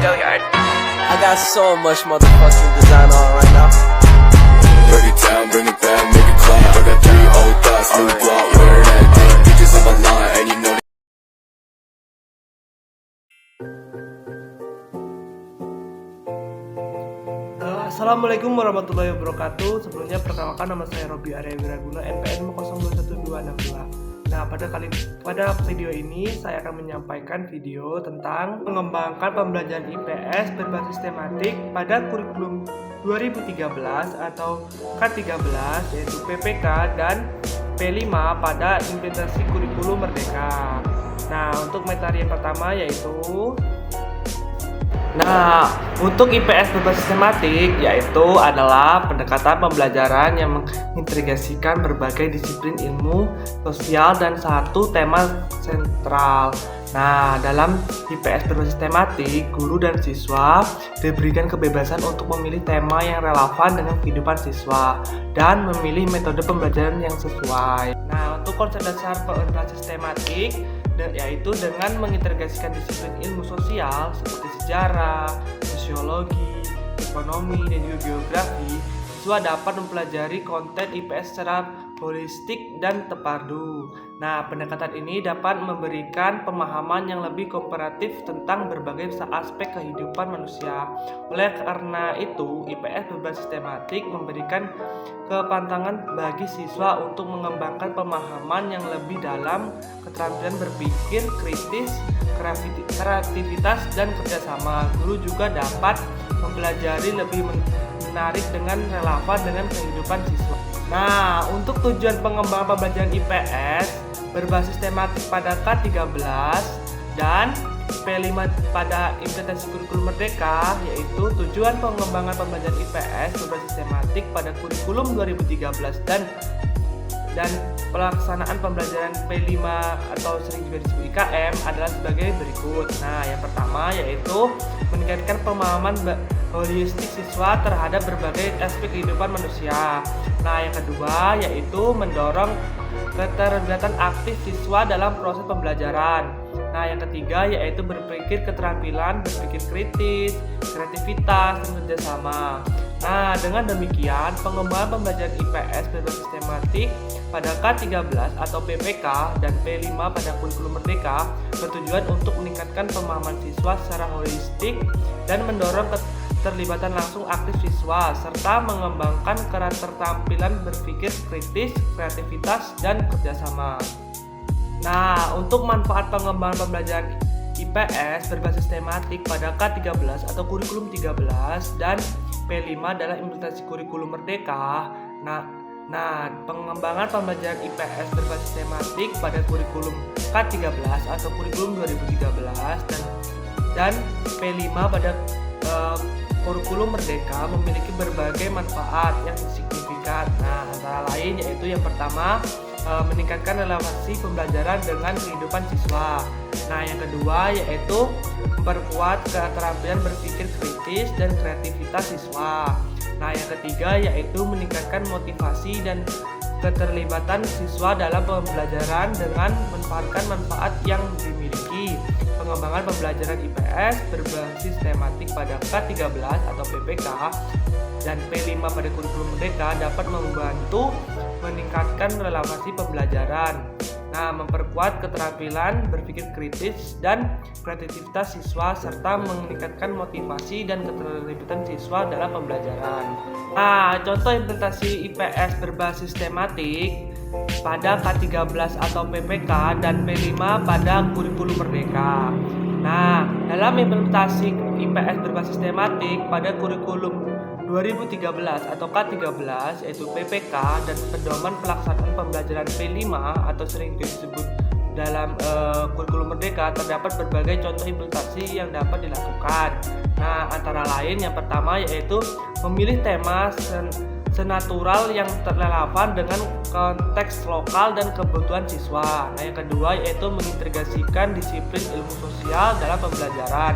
I got so much motherfucking design on right now. Break it down, bring it back, make it clap. I got 3 old thoughts, new block, where that day. Bitches on my line, and you know. Assalamualaikum warahmatullahi wabarakatuh. Sebelumnya perkenalkan, nama saya Robi Arya Wiraguna, NPM 021262. Nah, pada video ini saya akan menyampaikan video tentang mengembangkan pembelajaran IPS berbasis tematik pada kurikulum 2013 atau K13, yaitu PPK dan P5 pada implementasi kurikulum Merdeka. Nah, untuk materi yang pertama yaitu untuk IPS berbasis tematik yaitu adalah pendekatan pembelajaran yang mengintegrasikan berbagai disiplin ilmu sosial dan satu tema sentral. Nah, dalam IPS berbasis tematik, guru dan siswa diberikan kebebasan untuk memilih tema yang relevan dengan kehidupan siswa dan memilih metode pembelajaran yang sesuai. Nah, untuk konsep dasar berbasis tematik yaitu dengan mengintegrasikan disiplin ilmu sosial seperti sejarah, sosiologi, ekonomi, dan juga geografi, siswa dapat mempelajari konten IPS secara holistik dan terpadu. Nah, pendekatan ini dapat memberikan pemahaman yang lebih komparatif tentang berbagai aspek kehidupan manusia. Oleh karena itu, IPS berbasis tematik memberikan kepantangan bagi siswa untuk mengembangkan pemahaman yang lebih dalam, keterampilan berpikir kritis, kreativitas, dan kerjasama. Guru juga dapat mempelajari lebih menarik dengan relevan dengan kehidupan siswa. Nah, untuk tujuan pengembangan pembelajaran IPS berbasis tematik pada K13 dan P5 pada implementasi kurikulum Merdeka, yaitu tujuan pengembangan pembelajaran IPS berbasis tematik pada kurikulum 2013 dan pelaksanaan pembelajaran P5 atau sering juga disebut IKM adalah sebagai berikut. Nah, yang pertama yaitu meningkatkan pemahaman holistik siswa terhadap berbagai aspek kehidupan manusia. Nah, yang kedua yaitu mendorong keterlibatan aktif siswa dalam proses pembelajaran. Nah, yang ketiga yaitu keterampilan berpikir kritis, kreativitas, dan kerjasama. Nah, dengan demikian pengembangan pembelajaran IPS berbasis tematik pada K13 atau PPK dan P5 pada kurikulum Merdeka bertujuan untuk meningkatkan pemahaman siswa secara holistik dan mendorong keterlibatan langsung aktif siswa serta mengembangkan keterampilan berpikir kritis, kreativitas, dan kerjasama. Nah, untuk manfaat pengembangan pembelajaran IPS berbasis tematik pada K13 atau kurikulum 13 dan P5 dalam implementasi kurikulum Merdeka. Nah, pengembangan pembelajaran IPS berbasis tematik pada kurikulum K13 atau kurikulum 2013 dan P5 pada kurikulum Merdeka memiliki berbagai manfaat yang signifikan. Nah, antara lain yaitu yang pertama, meningkatkan relevansi pembelajaran dengan kehidupan siswa. Nah, yang kedua yaitu memperkuat keterampilan berpikir kritis dan kreativitas siswa. Nah, yang ketiga yaitu meningkatkan motivasi dan keterlibatan siswa dalam pembelajaran dengan memanfaatkan manfaat yang dimiliki. Pengembangan pembelajaran IPS berbasis tematik pada K13 atau PPK dan P5 pada kurikulum Merdeka dapat membantu meningkatkan relevansi pembelajaran. Nah, memperkuat keterampilan berpikir kritis dan kreativitas siswa serta meningkatkan motivasi dan keterlibatan siswa dalam pembelajaran. Nah, contoh implementasi IPS berbasis tematik pada K13 atau PPK dan P5 pada kurikulum Merdeka. Nah, dalam implementasi IPS berbasis tematik pada kurikulum 2013 atau K13 yaitu PPK dan pedoman pelaksanaan pembelajaran P5 atau sering disebut dalam kurikulum Merdeka, terdapat berbagai contoh implementasi yang dapat dilakukan. Nah, antara lain yang pertama yaitu memilih tema senatural yang relevan dengan konteks lokal dan kebutuhan siswa. Nah, yang kedua yaitu mengintegrasikan disiplin ilmu sosial dalam pembelajaran.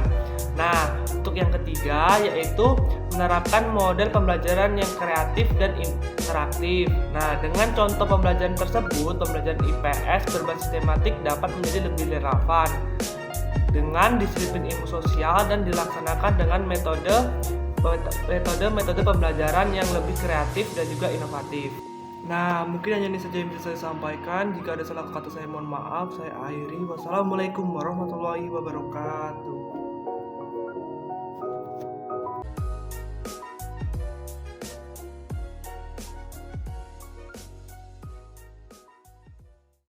Nah, untuk yang ketiga yaitu menerapkan model pembelajaran yang kreatif dan interaktif. Nah, dengan contoh pembelajaran tersebut, pembelajaran IPS berbasis tematik dapat menjadi lebih relevan. dengan disiplin ilmu sosial dan dilaksanakan dengan metode pembelajaran yang lebih kreatif dan juga inovatif. Nah, mungkin hanya ini saja yang bisa saya sampaikan. Jika ada salah kata saya mohon maaf. Saya akhiri. Wassalamualaikum warahmatullahi wabarakatuh.